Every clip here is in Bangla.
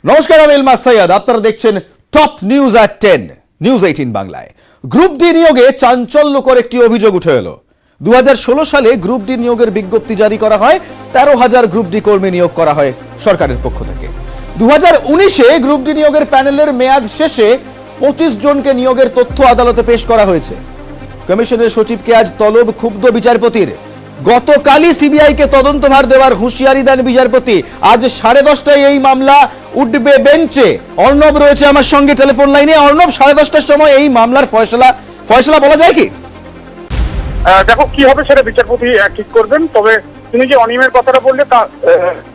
নমস্কার, আমি ইলমাস সৈয়দ। আপনারা দেখছেন টপ নিউজ এট 10 নিউজ 18 বাংলায়। গ্রুপ ডি নিয়োগে চাঞ্চল্যকর একটি অভিযোগ উঠে এলো। 2016 সালে গ্রুপ ডি নিয়োগের বিজ্ঞপ্তি জারি করা হয়। 13,000 গ্রুপ ডি কর্মী নিয়োগ করা হয় সরকারের পক্ষ থেকে। 2019-এ গ্রুপ ডি নিয়োগের প্যানেলের মেয়াদ শেষে 25 জনকে নিয়োগের তথ্য আদালতে পেশ করা হয়েছে। কমিশনের সচিবকে আজ তলব ক্ষুব্ধ বিচারপতির। গতকালই সিবিআইকে তদন্তভার দেওয়ার হুঁশিয়ারি দেন বিচারপতি। আজ 10:30টায় এই মামলা উঠবে বেঞ্চে। অর্ণব রয়েছে আমার সঙ্গে টেলিফোন লাইনে। অর্ণব, 10:30টার সময় এই মামলার ফয়সালা বলা যায় কি? দেখো, কি হবে সেটা বিচারপতি ঠিক করবেন। তবে তুমি যে অনিয়মের কথাটা বললে তা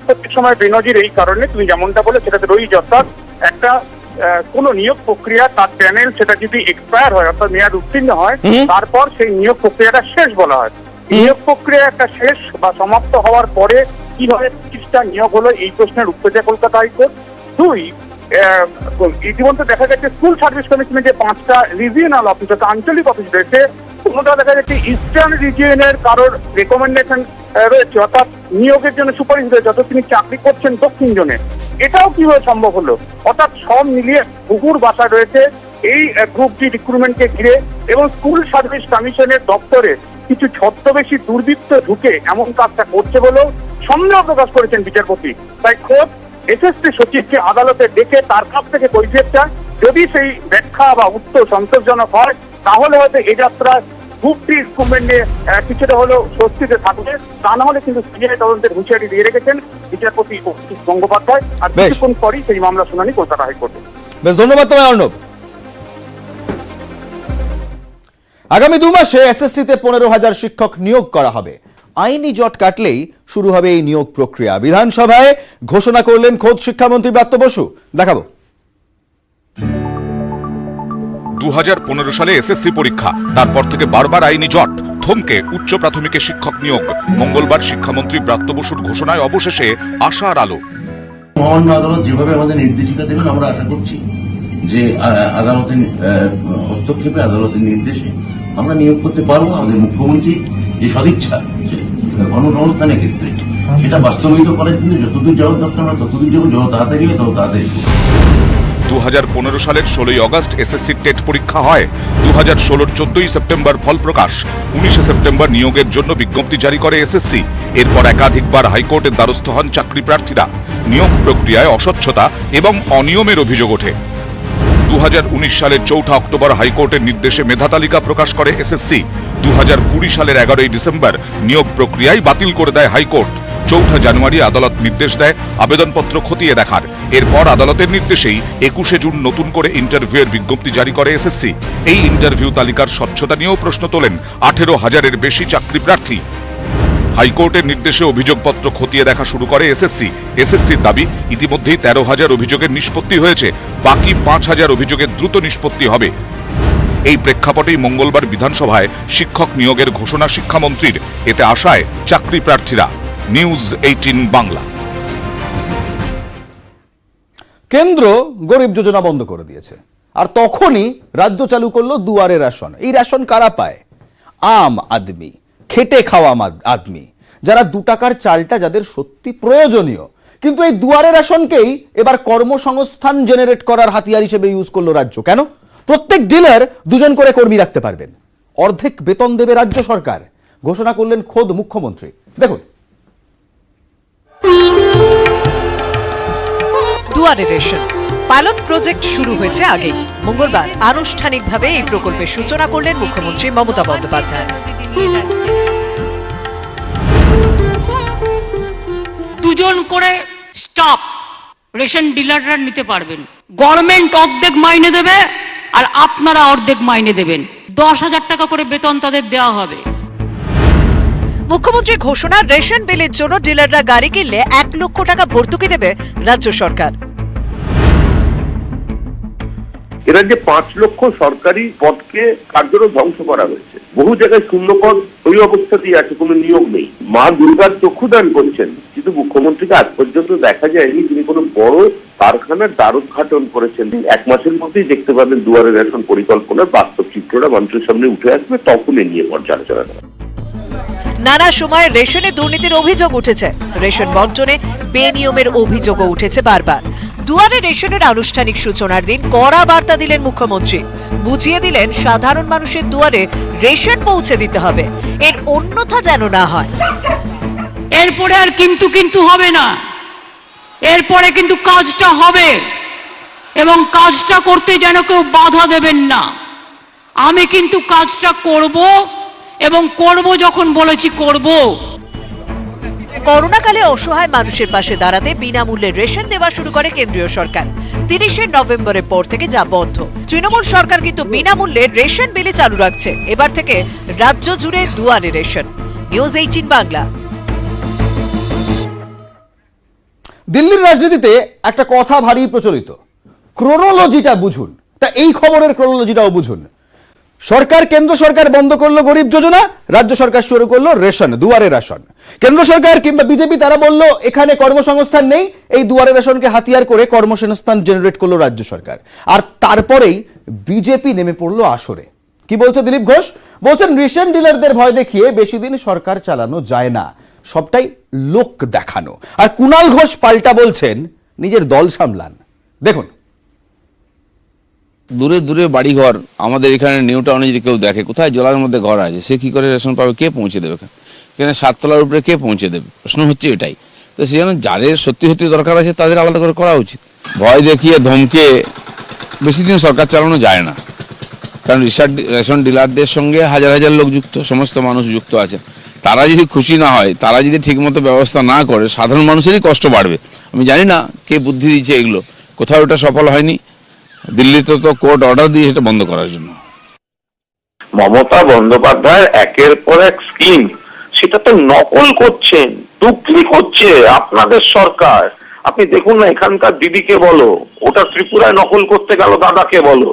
প্রত্যেক সময় বেনজির এই কারণে, তুমি যেমনটা বলে সেটাতে রয়েছে। অর্থাৎ একটা কোন নিয়োগ প্রক্রিয়া, তার প্যানেল সেটা যদি এক্সপায়ার হয়, অর্থাৎ মেয়াদ উত্তীর্ণ হয়, তারপর সেই নিয়োগ প্রক্রিয়াটা শেষ বলা হয়। নিয়োগ প্রক্রিয়া একটা শেষ বা সমাপ্ত হওয়ার পরে কিভাবে 25টা নিয়োগ হলো, এই প্রশ্নের উত্তর দেয় কলকাতা হাইকোর্ট। ইতিমধ্যে দেখা যাচ্ছে স্কুল সার্ভিস কমিশনের যে 5টা রিজিয়নাল অফিস, অর্থাৎ আঞ্চলিক অফিস রয়েছে, কোনোটা দেখা যাচ্ছে ইস্টার্ন রিজিয়নের কারোর রেকমেন্ডেশন রয়েছে, অর্থাৎ নিয়োগের জন্য সুপারিশ রয়েছে, অর্থাৎ তিনি চাকরি করছেন দক্ষিণ জোনে। এটাও কিভাবে সম্ভব হলো? অর্থাৎ সব মিলিয়ে বহুর বাসা রয়েছে এই গ্রুপ ডি রিক্রুটমেন্টকে ঘিরে। এবং স্কুল সার্ভিস কমিশনের দপ্তরে কিছু ছদ্মবেশী দুর্বৃত্ত ঢুকে এমন কাজটা করছে বলেও সন্দেহ প্রকাশ করেছেন বিচারপতি। তাই খোদ এসএসসি সচিবকে আদালতে ডেকে তার কাছ থেকে কৈফিয়ত চান। যদি সেই ব্যাখ্যা বা উত্তর সন্তোষজনক হয়, তাহলে হয়তো এই যাত্রা গ্রুপ ডি রিক্রুটমেন্ট নিয়ে কিছুটা হলেও স্বস্তিতে থাকবে। তা না হলে কিন্তু সিবিআই তদন্তের হুঁশিয়ারি দিয়ে রেখেছেন বিচারপতি গঙ্গোপাধ্যায়। আর কিছুক্ষণ পরই সেই মামলা শুনানি কলকাতা হাইকোর্টে। বেশ, ধন্যবাদ তোমায় অর্ণব। আগামী 2 মাসে এসএসসিতে 15,000 শিক্ষক নিয়োগ করা হবে। আইনি জট কাটলেই শুরু হবে এই নিয়োগ প্রক্রিয়া। বিধানসভায় ঘোষণা করলেন খোদ শিক্ষামন্ত্রী ব্রাত্য বসু। দেখাবো। 2015 সালে এসএসসি পরীক্ষা, তারপর থেকে বারবার আইনি জট, থমকে উচ্চ প্রাথমিকে শিক্ষক নিয়োগ। মঙ্গলবার শিক্ষামন্ত্রী ব্রাত্য বসুর ঘোষণায় অবশেষে আশার আলো। মহামান্য আদালত যেভাবে আমাদের নির্দেশিকা দেবেন, আমরা আশা করছি যে আদালতের হস্তক্ষেপে, আদালতের নির্দেশে আমরা নিয়োগ করতে পারবো। আমাদের মুখ্যমন্ত্রী যে সদিচ্ছা কর্মসংস্থানের ক্ষেত্রে, সেটা বাস্তবায়িত করার জন্য যতদূর যাওয়ার দরকার আমরা ততদূর যাবো, যত তাড়াতাড়ি তত তাড়াতাড়ি। 2015 সালের 16 আগস্ট এসএসসি টেট পরীক্ষা হয়। 2016-র 14 সেপ্টেম্বর ফল প্রকাশ। 19 সেপ্টেম্বর নিয়োগের জন্য বিজ্ঞপ্তি জারি করে এসএসসি। এরপর একাধিকবার হাইকোর্টের দ্বারস্থ হন চাকরি প্রার্থীরা। নিয়োগ প্রক্রিয়ায় অস্বচ্ছতা এবং অনিয়মের অভিযোগ ওঠে। 2019 সালের 4 অক্টোবর হাইকোর্টের নির্দেশে মেধা তালিকা প্রকাশ করে এসএসসি। 2020 সালের 11 ডিসেম্বর নিয়োগ প্রক্রিয়ায় বাতিল করে দেয় হাইকোর্ট। 4 জানুয়ারি আদালত নির্দেশ দেয় আবেদনপত্র খতিয়ে দেখার। এরপর আদালতের নির্দেশেই 21 জুন নতুন করে ইন্টারভিউয়ের বিজ্ঞপ্তি জারি করে এসএসসি। এই ইন্টারভিউ তালিকার স্বচ্ছতা নিয়েও প্রশ্ন তোলেন 18,000-এর বেশি চাকরি প্রার্থী। হাইকোর্টের নির্দেশে অভিযোগপত্র খতিয়ে দেখা শুরু করে এসএসসি। এসএসসির দাবি, ইতিমধ্যেই 13,000 অভিযোগের নিষ্পত্তি হয়েছে, বাকি 5,000 অভিযোগের দ্রুত নিষ্পত্তি হবে। এই প্রেক্ষাপটেই মঙ্গলবার বিধানসভায় শিক্ষক নিয়োগের ঘোষণা শিক্ষামন্ত্রীর। এতে আশায় চাকরি প্রার্থীরা। নিউজ 18 বাংলা। কেন্দ্র গরিব যোজনা বন্ধ করে দিয়েছে, আর তখনই রাজ্য চালু করলো দুয়ারে রেশন। এই রেশন কারা পায়? আম আদমি, খেটে খাওয়া আদমি, যারা 2 টাকার চালটা যাদের সত্যি প্রয়োজনীয়। কিন্তু এই দুয়ারে রেশনকেই এবার কর্মসংস্থান জেনারেট করার হাতিয়ার হিসেবে ইউজ করলো রাজ্য। কেন? প্রত্যেক ডিলার 2 জন করে কর্মী রাখতে পারবেন। অর্ধেক বেতন দেবে রাজ্য সরকার। ঘোষণা করলেন খোদ মুখ্যমন্ত্রী। দেখুন। দুয়ারে রেশন পাইলট প্রজেক্ট শুরু হয়েছে আগে। মঙ্গলবার আনুষ্ঠানিকভাবে এই প্রকল্পের সূচনা করলেন মুখ্যমন্ত্রী মমতা বন্দ্যোপাধ্যায়। 2 জন করে স্টাফ রেশন ডিলাররা নিতে পারবেন। গভর্নমেন্ট অর্ধেক মাইনে দেবে আর আপনারা অর্ধেক মাইনে দেবেন। 10,000 টাকা করে বেতন তাদের দেওয়া হবে। মুখ্যমন্ত্রীর ঘোষণা, রেশন বিলের জন্য ডিলাররা গাড়ি কিনলে 1 লক্ষ টাকা ভর্তুকি দেবে রাজ্য সরকার। এরা যে 5 লক্ষ সরকারি পদকে কার্যত ধ্বংস করা হয়েছে। বহু জায়গায় শূন্য পদ ওই অবস্থাতেই আছে, কোনো নিয়োগ নেই। মা দুর্গার চক্ষুদান করছেন, কিন্তু মুখ্যমন্ত্রীকে আজ পর্যন্ত দেখা যায়নি তিনি কোনো বড় কারখানার দ্বার উদ্ঘাটন করেছেন। 1 মাসের মধ্যেই দেখতে পাবেন দুয়ারে রেশন পরিকল্পনার বাস্তব চিত্রটা মানুষের সামনে উঠে আসবে, তখন এ নিয়ে পর্যালোচনা করা। নানা সময় রেশনে দুর্নীতির অভিযোগ উঠেছে। রেশন বণ্টনে বেনিয়মের অভিযোগও উঠেছে বারবার। দুয়ারে রেশনের আনুষ্ঠানিক সূচনার দিন কড়া বার্তা দিলেন মুখ্যমন্ত্রী। বুঝিয়ে দিলেন সাধারণ মানুষের দুয়ারে রেশন পৌঁছে দিতে হবে, এর অন্যথা যেন না হয়। এরপরে আর কিন্তু কিন্তু হবে না, এরপরে কিন্তু কাজটা হবে, এবং কাজটা করতে যেন কেউ বাধা দেবেন না। আমি কিন্তু কাজটা করব, এবং করব যখন বলেছি করব। করোনাকালে অসহায় মানুষের পাশে দাঁড়াতে বিনামূল্যে রেশন দেওয়া শুরু করে কেন্দ্রীয় সরকার। 30শে নভেম্বরের পর থেকে যা বন্ধ। তৃণমূল সরকার কিন্তু বিনামূল্যে রেশন বিলি চালু রাখছে। এবার থেকে রাজ্য জুড়ে দুয়ারে রেশন। নিউজ 18 বাংলা। দিল্লির রাজনীতিতে একটা কথা ভারী প্রচলিত, ক্রোনোলজিটা বুঝুন। তা এই খবরের ক্রোনোলজিটাও বুঝুন। সরকার, কেন্দ্র সরকার বন্ধ করলো গরিব যোজনা, রাজ্য সরকার শুরু করলো রেশন, দুয়ারে রেশন। কেন্দ্র সরকার কিংবা বিজেপি তারা বলল এখানে কর্মসংস্থান নেই, এই দুয়ারে রেশনকে হাতিয়ার করে কর্মসংস্থান জেনারেট করলো রাজ্য সরকার। আর তারপরেই বিজেপি নেমে পড়লো আসরে। কি বলছে দিলীপ ঘোষ? বলছেন রেশন ডিলারদের ভয় দেখিয়ে বেশি দিন সরকার চালানো যায় না, সবটাই লোক দেখানো। আর কুণাল ঘোষ পাল্টা বলছেন নিজের দল সামলান। দেখুন। দূরে দূরে বাড়িঘর, আমাদের এখানে নিউ টাউনে যদি কেউ দেখে কোথায় জলার মধ্যে ঘর আছে, সে কি করে রেশন পাবে? কে পৌঁছে দেবে? এখানে 7 তলার উপরে কে পৌঁছে দেবে? প্রশ্ন হচ্ছে এটাই। তো সেই জন্য যাদের সত্যি সত্যি দরকার আছে তাদের আলাদা করে করা উচিত। ভয় দেখিয়ে ধমকে বেশি দিন সরকার চালানো যায় না, কারণ রেশন ডিলারদের সঙ্গে হাজার হাজার লোক যুক্ত, সমস্ত মানুষ যুক্ত আছেন। তারা যদি খুশি না হয়, তারা যদি ঠিকমতো ব্যবস্থা না করে, সাধারণ মানুষেরই কষ্ট বাড়বে। আমি জানি না কে বুদ্ধি দিচ্ছে এগুলো, কোথাও এটা সফল হয়নি। দিল্লিতে তো কোর্ট অর্ডার দিয়ে সেটা বন্ধ করার জন্য। মমতা বন্দ্যোপাধ্যায়ের একের পর এক স্কিম, সেটা তো নকল করছেন, ডুপ্লিকেট করছে আপনাদের সরকার। আপনি দেখুন না, এখানকার দিদিকে বলো, ওটা ত্রিপুরায় নকল করতে গেল দাদাকে বলো।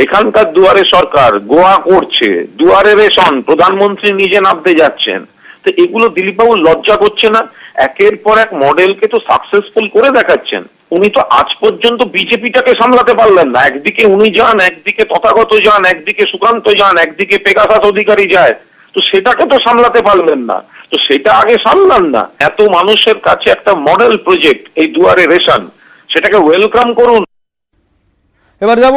এখানকার দুয়ারে সরকার গোয়া করছে, দুয়ারে রেশন প্রধানমন্ত্রী নিজে নামতে যাচ্ছেন। তো এগুলো দিলীপবাবু লজ্জা করছে না? একের পর এক মডেলকে তো সাকসেসফুল করে দেখাচ্ছেন। উনি তো আজ পর্যন্ত বিজেপিটাকে সামলাতে পারলেন না। একদিকে উনি যান, একদিকে তথাগত যান, একদিকে সুকান্ত যান, একদিকে পেগাসাস অধিকারী যায়, তো সেটাকে তো সামলাতে পারলেন না। তো সেটা আগে সামলান না। এত মানুষের কাছে একটা মডেল প্রজেক্ট এই দুয়ারে রেশন, সেটাকে ওয়েলকাম করুন। এবার যাব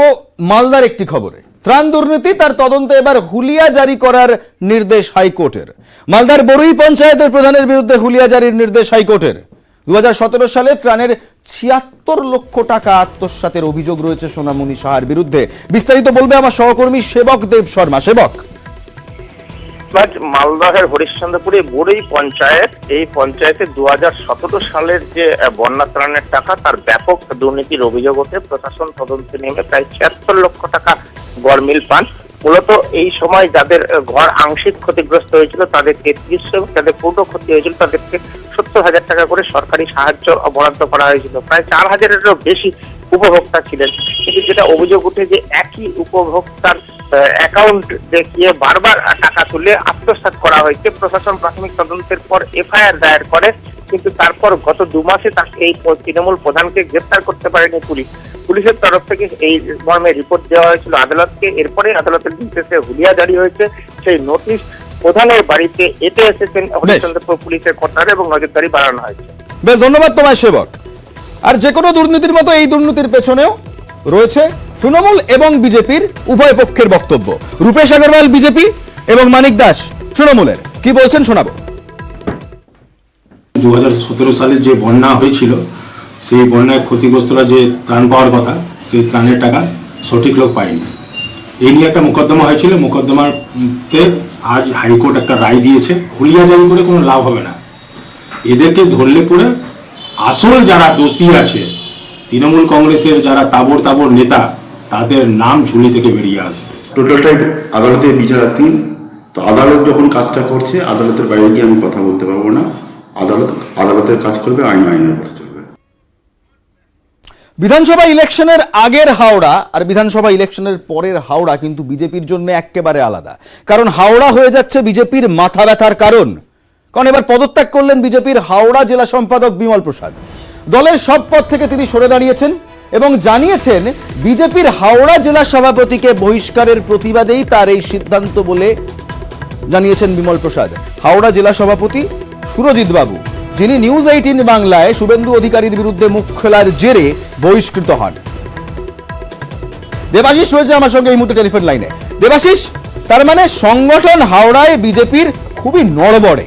মালদার একটি খবরে। ত্রাণ দুর্নীতি, তার তদন্তে এবার হুলিয়া জারি করার নির্দেশ হাইকোর্টের। মালদার বড়ুই পঞ্চায়েতের প্রধানের বিরুদ্ধে হুলিয়া জারির নির্দেশ হাইকোর্টের। 2017 সালে ত্রাণের 76 লক্ষ টাকা আত্মসাতের অভিযোগ রয়েছে সোনামণি সাহার বিরুদ্ধে। বিস্তারিত বলবে আমার সহকর্মী সেবক দেব শর্মা। সেবক। মালদহের হরিশ্চন্দ্রপুরে বড়ুই পঞ্চায়েত, এই পঞ্চায়েতে 2017 সালের যে বন্যা ত্রাণের টাকা, তার ব্যাপক দুর্নীতির অভিযোগ ওঠে। প্রশাসন তদন্তে নেমে প্রায় 76 লক্ষ টাকা গড়মিল পান। মূলত এই সময় যাদের ঘর আংশিক ক্ষতিগ্রস্ত হয়েছিল তাদের 33, এবং যাদের পূর্ণ ক্ষতি হয়েছিল তাদেরকে 70,000 টাকা করে সরকারি সাহায্য বরাদ্দ করা হয়েছিল। প্রায় 4,000-এরও বেশি উপভোক্তা ছিলেন। কিন্তু যেটা অভিযোগ উঠে যে একই উপভোক্তার অ্যাকাউন্ট দেখিয়ে বারবার টাকা তুলে আত্মসাৎ করা হয়েছে। প্রশাসন প্রাথমিক তদন্তের পর এফআইআর দায়ের করে, কিন্তু তারপর গত 2 মাসে তাকে এই তৃণমূল প্রধানকে গ্রেফতার করতে পারেনি পুলিশ। পুলিশের তরফ থেকে এই মর্মে রিপোর্ট দেওয়া হয়েছিল আদালতকে। এরপরে আদালতের নির্দেশে হুলিয়া জারি হয়েছে। সেই নোটিশ প্রধানের বাড়িতে এতে এসেছেন হরিশ্চন্দ্রপুর পুলিশের কর্তারা, এবং নজরদারি বাড়ানো হয়েছে। বেশ, ধন্যবাদ তোমায় সেবক। আর যে কোনো দুর্নীতির মতো এই দুর্নীতির পেছনেও রয়েছে তৃণমূল এবং বিজেপির উভয় পক্ষের বক্তব্য। রূপেশ আগরওয়াল বিজেপি এবং মানিক দাস তৃণমূলের কি বলছেন শোনাবো। 2017 সালে যে বন্যা হয়েছিল, সেই বন্যায় ক্ষতিগ্রস্তরা যে ত্রাণ পাওয়ার কথা, সেই ত্রাণের টাকা সঠিক লোক পায়নি। এই নিয়ে একটা মোকদ্দমা হয়েছিল। মোকদ্দমাতে আজ হাইকোর্ট একটা রায় দিয়েছে, হুলিয়া জারি করে কোনো লাভ হবে না। এদেরকে ধরলে পরে আসল যারা দোষী আছে, তৃণমূল কংগ্রেসের যারা তাবড় তাবড় নেতা, তাদের নাম ঝুলি থেকে বেরিয়ে আসবে। টোটালটাই আদালতের বিচারাধীন। তো আদালত যখন কাজটা করছে, আদালতের বাইরে গিয়ে আমি কথা বলতে পারবো না। আদালতের কাজ করবে, আইনের পথে চলবে। বিধানসভা ইলেকশনের আগের হাওড়া আর বিধানসভা ইলেকশনের পরের হাওড়া কিন্তু বিজেপির জন্য একেবারে আলাদা। কারণ হাওড়া হয়ে যাচ্ছে বিজেপির মাথা ব্যথার কারণ এবার পদত্যাগ করলেন বিজেপির হাওড়া জেলা সম্পাদক বিমল প্রসাদ। দলের সব পদ থেকে তিনি সরে দাঁড়িয়েছেন এবং জানিয়েছেন বিজেপির হাওড়া জেলা সভাপতিকে বহিষ্কারের প্রতিবাদেই তার এই সিদ্ধান্ত বলে জানিয়েছেন বিমল প্রসাদ। হাওড়া জেলা সভাপতি সুরজিৎ বাবু যিনি নিউজ 18 বাংলায় শুভেন্দু অধিকারীর বিরুদ্ধে মুখ খোলার জেরে বহিষ্কৃত হন। দেবাশিস রয়েছে আমার সঙ্গে এই মুহূর্তে টেলিফোন লাইনে। দেবাশিস, তার মানে সংগঠন হাওড়ায় বিজেপির খুবই নড়বড়ে।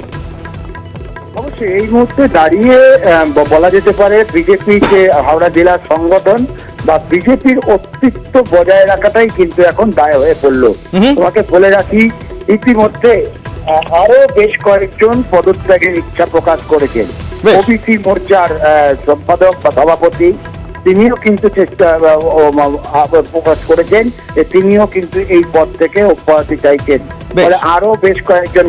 অবশ্যই এই মুহূর্তে দাঁড়িয়ে বলা যেতে পারে বিজেপি যে হাওড়া জেলার সংগঠন বা বিজেপির অস্তিত্ব বজায় রাখাটাই কিন্তু এখন দায় হয়ে পড়লো। তোমাকে বলে রাখি, ইতিমধ্যে আরো বেশ কয়েকজন পদত্যাগের ইচ্ছা প্রকাশ করেছেন। ওবিসি মোর্চার সম্পাদক বা সভাপতি তিনিও কিন্তু চেষ্টা প্রকাশ করেছেন যে তিনিও কিন্তু এই পদ থেকে অব্যাহতি চাইছেন। আরো বেশ কয়েকজন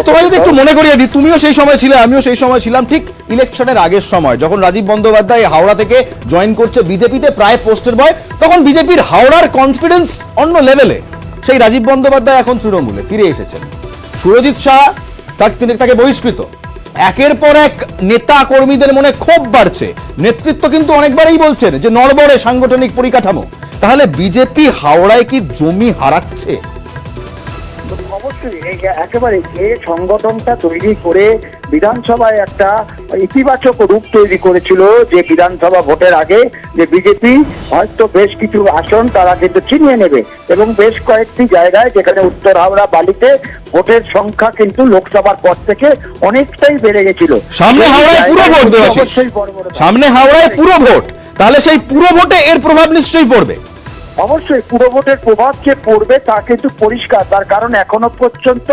তোমায় যদি একটু মনে করিয়ে দিই, তুমিও সেই সময় ছিলে, আমিও সেই সময় ছিলাম, ঠিক ইলেকশনের আগের সময় যখন রাজীব বন্দ্যোপাধ্যায় হাওড়া থেকে জয়েন করছে বিজেপিতে প্রায় পোস্টের বয়, তখন বিজেপির হাওড়ার কনফিডেন্স অন্য লেভেলে। সেই রাজীব বন্দ্যোপাধ্যায় এখন তৃণমূলে ফিরে এসেছেন। সুরজিৎ শাহ তাকে বহিষ্কৃত। একের পর এক নেতা কর্মীদের মনে ক্ষোভ বাড়ছে। নেতৃত্ব কিন্তু অনেকবারই বলছেন যে নড়বড়ে সাংগঠনিক পরিকাঠামো। তাহলে বিজেপি হাওড়ায় কি জমি হারাচ্ছে? অবশ্যই একেবারে যে সংগঠনটা তৈরি করে বিধানসভায় একটা ইতিবাচক রূপ তৈরি করেছিল, যে বিধানসভা ভোটের আগে যে বিজেপি হয়তো বেশ কিছু আসন তারা কিন্তু ছিনিয়ে নেবে এবং বেশ কয়েকটি জায়গায় যেখানে উত্তর হাওড়া বালিতে ভোটের সংখ্যা কিন্তু লোকসভার পর থেকে অনেকটাই বেড়ে গেছিল। সামনে হাওড়ায় পুরো ভোট, সামনে হাওড়ায় পুরো ভোট, তাহলে সেই পুরো ভোটে এর প্রভাব নিশ্চয়ই পড়বে। অবশ্যই পুরো ভোটের প্রভাব যে পড়বে তা কিন্তু পরিষ্কার। তার কারণ এখনো পর্যন্ত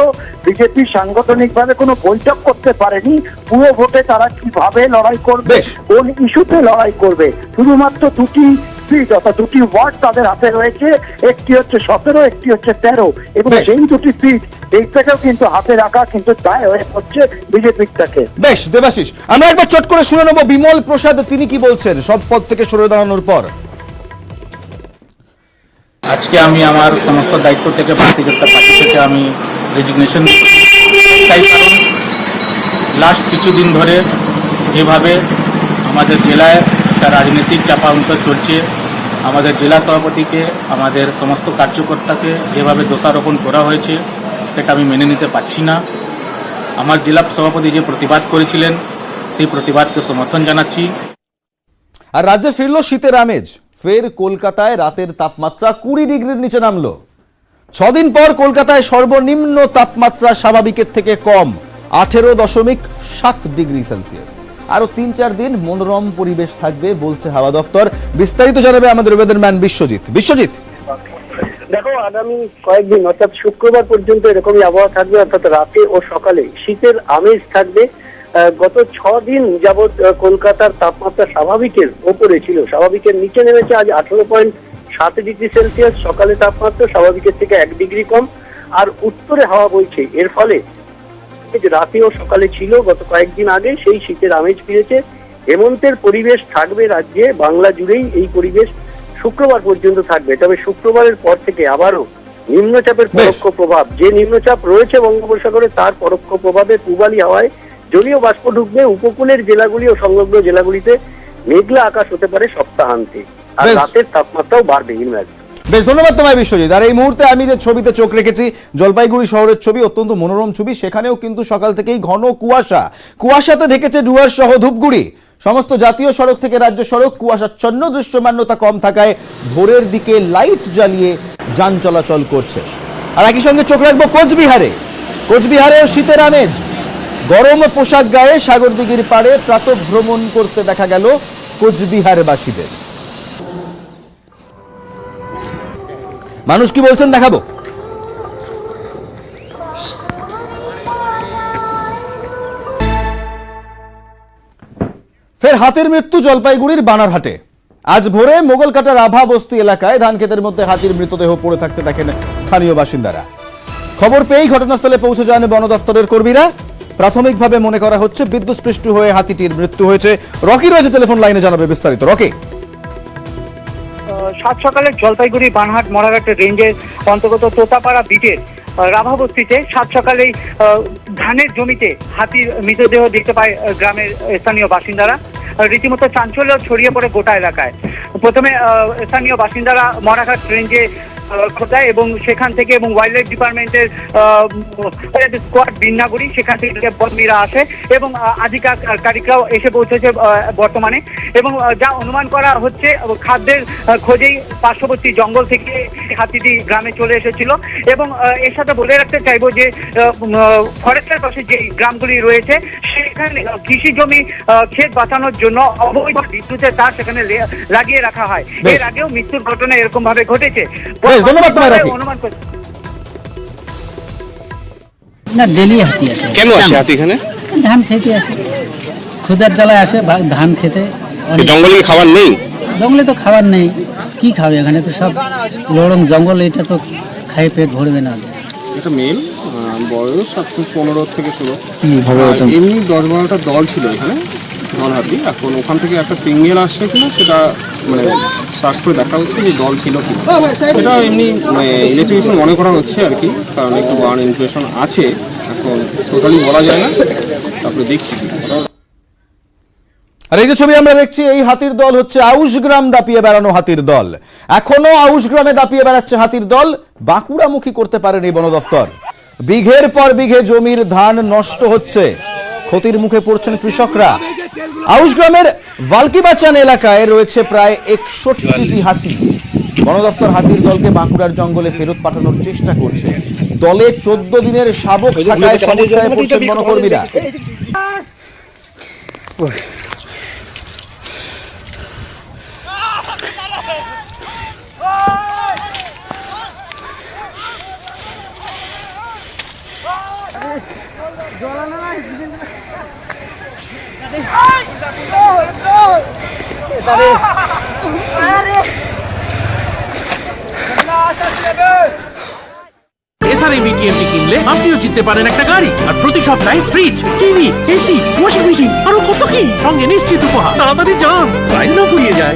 বিজেপি সাংগঠনিকভাবে কোনো বৈঠক করতে পারেনি পুরো ভোটে তারা কিভাবে লড়াই করবে, কোন ইস্যুতে লড়াই করবে। শুধুমাত্র দুটি সিট অর্থাৎ দুটি ওয়ার্ড তাদের হাতে রয়েছে, একটি হচ্ছে 17, একটি হচ্ছে 13, এবং সেই দুটি সিট এইটাকেও কিন্তু হাতে রাখা কিন্তু দায় হয়ে পড়ছে বিজেপির থেকে। বেশ দেবাশিস, আমরা একবার চট করে শুনে নেব বিমল প্রসাদ তিনি কি বলছেন সব পদ থেকে সরে দাঁড়ানোর পর। আজকে আমি আমার সমস্ত দায়িত্ব থেকে ভারতীয় জনতা পার্টি থেকে আমি রেজিগনেশন তাই কারণ লাস্ট কিছুদিন ধরে যেভাবে আমাদের জেলায় একটা রাজনৈতিক চাপাউন্তা চলছে, আমাদের জেলা সভাপতিকে আমাদের সমস্ত কার্যকর্তাকে যেভাবে দোষারোপণ করা হয়েছে সেটা আমি মেনে নিতে পারছি না। আমার জেলা সভাপতি যে প্রতিবাদ করেছিলেন সেই প্রতিবাদকে সমর্থন জানাচ্ছি। আর রাজ্যে ফিরল শীতের আমেজ। ফের কলকাতায় রাতের তাপমাত্রা 20 ডিগ্রির নিচে নামলো। 6 দিন পর কলকাতায় সর্বনিম্ন তাপমাত্রা স্বাভাবিকের থেকে কম 18.7 ডিগ্রি সেলসিয়াস। আরো 3-4 দিন মনোরম পরিবেশ থাকবে বলছে হাওয়া দফতর। বিস্তারিত জানাবে আমাদের ওয়েদারম্যান বিশ্বজিৎ। বিশ্বজিৎ, দেখো আগামী কয়েকদিন অর্থাৎ শুক্রবার পর্যন্ত এরকমই আবহাওয়া থাকবে, অর্থাৎ রাতে ও সকালে শীতের আমেজ থাকবে। গত 6 দিন যাবৎ কলকাতার তাপমাত্রা স্বাভাবিকের ওপরে ছিল, স্বাভাবিকের নিচে নেমেছে। আজ 18.7 ডিগ্রি সেলসিয়াস। সকালে তাপমাত্রা স্বাভাবিকের থেকে 1 ডিগ্রি কম। আর উত্তরে হাওয়া বইছে, এর ফলে রাতে ও সকালে ছিল গত কয়েকদিন আগে সেই শীতের আমেজ ফিরেছে। হেমন্তের পরিবেশ থাকবে রাজ্যে, বাংলা জুড়েই এই পরিবেশ শুক্রবার পর্যন্ত থাকবে। তবে শুক্রবারের পর থেকে আবারও নিম্নচাপের পরোক্ষ প্রভাব, যে নিম্নচাপ রয়েছে বঙ্গোপসাগরে তার পরোক্ষ প্রভাবে পূবালি হাওয়ায় জলীয় বাষ্প ঢুকবে। উপকূলের জেলাগুলি ও সংলগ্ন জেলাগুলিতে মেঘলা আকাশ হতে পারে সপ্তাহান্তে। আর রাতের তাপমাত্রাও বাড়বে। বেশ ধন্যবাদ তোমায় বিশ্বজিৎ। আর এই মুহূর্তে আমি যে ছবিতে চোখ রেখেছি জলপাইগুড়ি শহরের ছবি, অত্যন্ত মনোরম ছবি। সেখানেও কিন্তু সকাল থেকেই ঘন কুয়াশা, কুয়াশাতে ঢেকেছে ডুয়ার্স সহ ধূপগুড়ি। সমস্ত জাতীয় সড়ক থেকে রাজ্য সড়ক কুয়াশাচ্ছন্ন, দৃশ্যমান্যতা কম থাকায় ভোরের দিকে লাইট জ্বালিয়ে যান চলাচল করছে। আর একই সঙ্গে চোখ রাখবো কোচবিহারে। কোচবিহারেও শীতের আমেজ। গরম পোশাক গায়ে সাগরদিঘির পাড়ে প্রাতঃভ্রমণ করতে দেখা গেল কোচবিহারবাসীদের। মানুষ কি বলছেন দেখাবো। ফের হাতির মৃত্যু জলপাইগুড়ির বানারহাটে। আজ ভোরে মোগলকাটার আভা বস্তি এলাকায় ধান ক্ষেতের মধ্যে হাতির মৃতদেহ পড়ে থাকতে দেখেন স্থানীয় বাসিন্দারা। খবর পেয়েই ঘটনাস্থলে পৌঁছে যান বন দফতরের কর্মীরা। প্রাথমিকভাবে মনে করা হচ্ছে বিদ্যুৎস্পৃষ্ট হয়ে হাতিটির মৃত্যু হয়েছে। রকি রয়েছে টেলিফোন লাইনে, জানাবে বিস্তারিত। রকি, সাত সকালে জলপাইগুড়ি বানহাট মরাঘাটের রেঞ্জের অন্তর্গত তোতাপাড়া বিটের রাভাবস্তিতে সাত সকালেই ধানের জমিতে হাতির মৃতদেহ দেখতে পায় গ্রামের স্থানীয় বাসিন্দারা। রীতিমতো চাঞ্চল্য ছড়িয়ে পড়ে গোটা এলাকায়। প্রথমে স্থানীয় বাসিন্দারা মরাঘাট রেঞ্জে খোঁজায় এবং সেখান থেকে এবং ওয়াইল্ড লাইফ ডিপার্টমেন্টের স্কোয়াড বিন্নাগুড়ি সেখান থেকে কর্মীরা আসে এবং আধিকারিকরাও এসে পৌঁছেছে বর্তমানে এবং যা অনুমান করা হচ্ছে খাদ্যের খোঁজেই পার্শ্ববর্তী জঙ্গল থেকে হাতিটি গ্রামে চলে এসেছিল এবং এর সাথে বলে রাখতে চাইবো যে ফরেস্টের পাশে যে গ্রামগুলি রয়েছে সেখানে কৃষি জমি ক্ষেত বাঁচানোর জন্য অবৈধ বিদ্যুতের তার সেখানে লাগিয়ে রাখা হয়। এর আগেও মৃত্যুর ঘটনা এরকম ভাবে ঘটেছে। ধন্যবাদ তোমায় রাখি। অনুমান করে না ডেলি হাতি আসে। কেন আসে হাতি এখানে? ধান খেতে আসে, ক্ষুধার জ্বালায় আসে ধান খেতে। জঙ্গলে কি খাবার নেই? জঙ্গলে তো খাবার নেই, কি খাবে এখানে তো সব লড়ং জঙ্গল, এটা তো খাই পেট ভরবে না। এটা মেল বয়স আপনার 15 থেকে শুরু। এমনি 10-12টা দল ছিল এখানে, দল হাতি। এখন ওখান থেকে একটা সিঙ্গেল আসছে কিনা সেটা মানে সার্চ করে দেখা হচ্ছে যে দল ছিল কি। এটা এমনি ইলেকট্রিশিয়ান মনে করা হচ্ছে আর কি, কারণ একটু বার্ন ইনফ্লেশন আছে, এখন টোটালি বলা যায় না। তারপরে দেখছি আর এই যে ছবি আমরা দেখছি, এই হাতির দল হচ্ছে আউশগ্রাম দাপিয়ে বেড়ানো হাতির দল। এখনো আউশগ্রামে দাপিয়ে বেড়াচ্ছে হাতির দল। বাঁকুড়ামুখী করতে পারেনি বন দফতর। বিঘের পর বিঘে জমির ধান নষ্ট হচ্ছে, ক্ষতির মুখে পড়ছেন কৃষকরা। আউশগ্রামের ভালকিবাচান এলাকায় রয়েছে প্রায় 61টি হাতি। বন দফতর হাতির দলকে বাঁকুড়ার জঙ্গলে ফেরত পাঠানোর চেষ্টা করছে। দলে 14 দিনের শাবক থাকায় সমস্যায় পড়ছেন বনকর্মীরা। SRM AT&T কিনলে আপনিও জিততে পারেন একটা গাড়ি, আর প্রতি সপ্তাহে fridge, TV, AC, washing machine, আরো কত কি, সঙ্গে নিশ্চিত উপহার। তাড়াতাড়ি যান, প্রাইজ না ফুরিয়ে যায়।